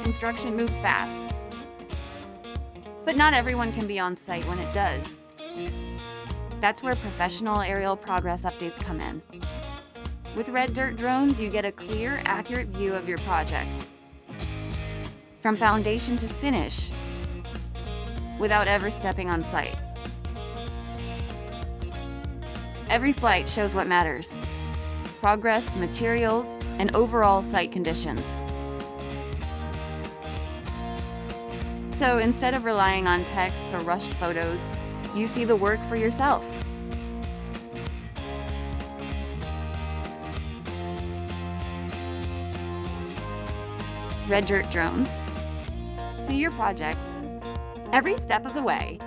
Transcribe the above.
Construction moves fast, but not everyone can be on site when it does. That's where professional aerial progress updates come in. With red dirt drones, you get a clear, accurate view of your project, from foundation to finish, without ever stepping on site. Every flight shows what matters: progress, materials, and overall site conditions. So instead of relying on texts or rushed photos, you see the work for yourself. Red Dirt Drones. See your project every step of the way